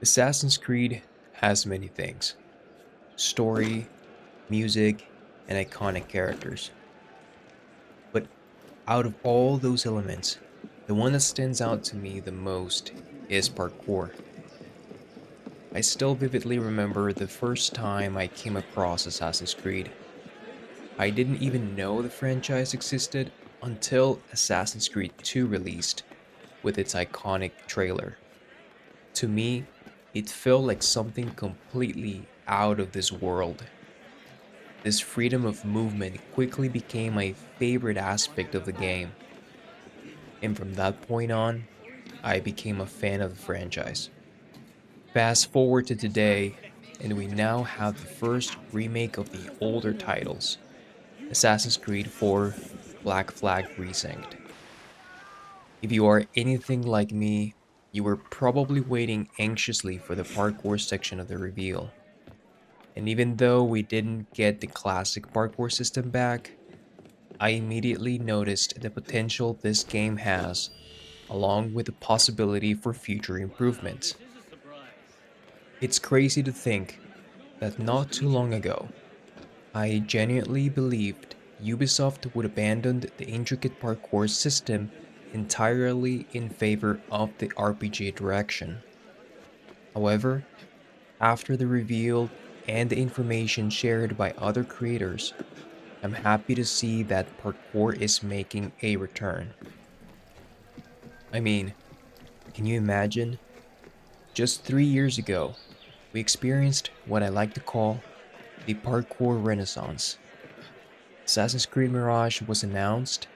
Assassin's Creed has many things: story, music, and iconic characters. But out of all those elements, the one that stands out to me the most is parkour. I still vividly remember the first time I came across Assassin's Creed. I didn't even know the franchise existed until Assassin's Creed 2 released with its iconic trailer. To me, it felt like something completely out of this world. This freedom of movement quickly became my favorite aspect of the game, and from that point on, I became a fan of the franchise. Fast forward to today, and we now have the first remake of the older titles, Assassin's Creed 4 Black Flag Resynced. If you are anything like me, you were probably waiting anxiously for the parkour section of the reveal. And even though we didn't get the classic parkour system back, I immediately noticed the potential this game has, along with the possibility for future improvements. It's crazy to think that not too long ago, I genuinely believed Ubisoft would abandon the intricate parkour system entirely in favor of the RPG direction. However, after the reveal and the information shared by other creators, I'm happy to see that parkour is making a return. I mean, can you imagine? Just 3 years ago, we experienced what I like to call the parkour renaissance. Assassin's Creed Mirage was announced,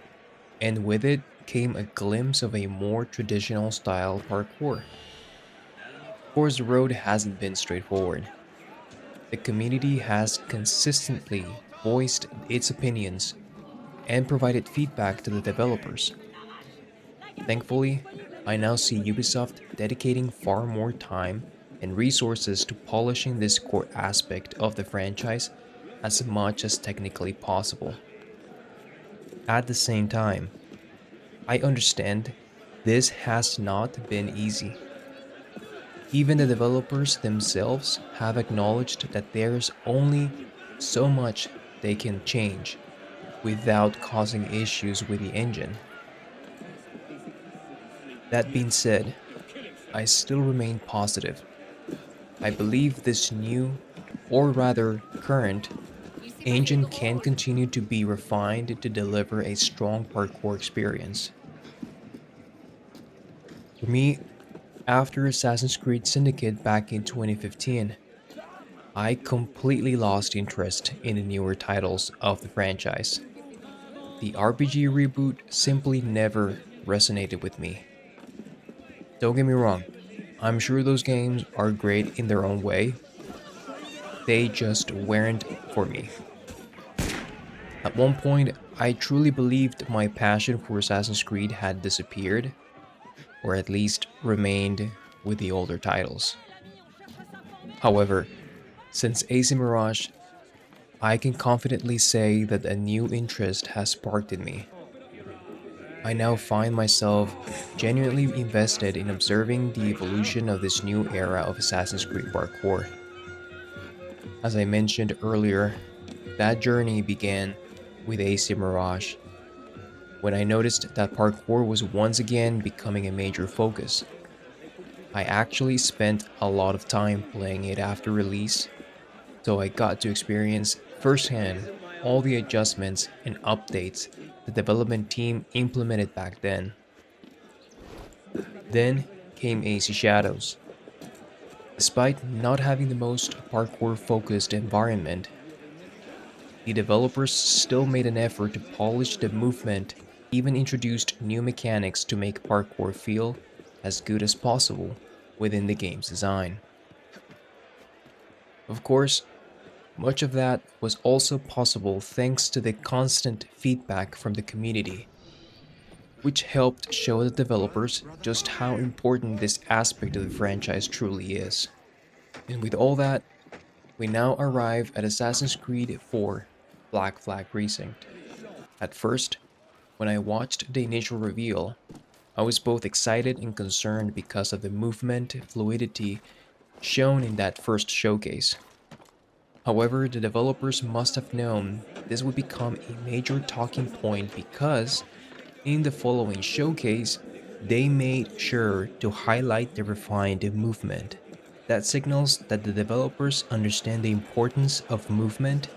and with it came a glimpse of a more traditional style parkour. Of course, the road hasn't been straightforward. The community has consistently voiced its opinions and provided feedback to the developers. Thankfully, I now see Ubisoft dedicating far more time and resources to polishing this core aspect of the franchise as much as technically possible. At the same time, I understand this has not been easy. Even the developers themselves have acknowledged that there's only so much they can change without causing issues with the engine. That being said, I still remain positive. I believe this new, or rather current, engine can continue to be refined to deliver a strong parkour experience. For me, after Assassin's Creed Syndicate back in 2015, I completely lost interest in the newer titles of the franchise. The RPG reboot simply never resonated with me. Don't get me wrong, I'm sure those games are great in their own way, they just weren't for me. At one point, I truly believed my passion for Assassin's Creed had disappeared, or at least remained with the older titles. However, since AC Mirage, I can confidently say that a new interest has sparked in me. I now find myself genuinely invested in observing the evolution of this new era of Assassin's Creed parkour. As I mentioned earlier, that journey began with AC Mirage, when I noticed that parkour was once again becoming a major focus. I actually spent a lot of time playing it after release, so I got to experience firsthand all the adjustments and updates the development team implemented back then. Then came AC Shadows. Despite not having the most parkour focused environment, the developers still made an effort to polish the movement, even introduced new mechanics to make parkour feel as good as possible within the game's design. Of course, much of that was also possible thanks to the constant feedback from the community, which helped show the developers just how important this aspect of the franchise truly is. And with all that, we now arrive at Assassin's Creed 4 Black Flag Precinct. At first, when I watched the initial reveal, I was both excited and concerned because of the movement, fluidity, shown in that first showcase. However, the developers must have known this would become a major talking point because in the following showcase, they made sure to highlight the refined movement. That signals that the developers understand the importance of movement,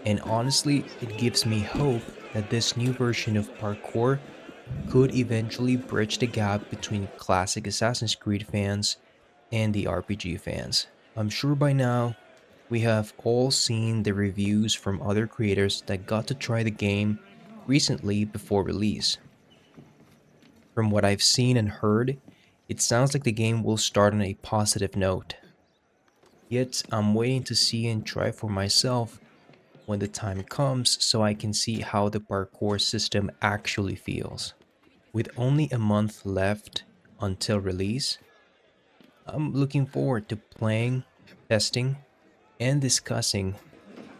and honestly, it gives me hope that this new version of parkour could eventually bridge the gap between classic Assassin's Creed fans and the RPG fans. I'm sure by now we have all seen the reviews from other creators that got to try the game recently before release. From what I've seen and heard, it sounds like the game will start on a positive note. Yet, I'm waiting to see and try for myself when the time comes so I can see how the parkour system actually feels. With only a month left until release, I'm looking forward to playing, testing, and discussing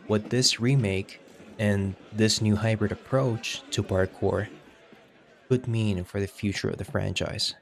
what this remake and this new hybrid approach to parkour could mean for the future of the franchise.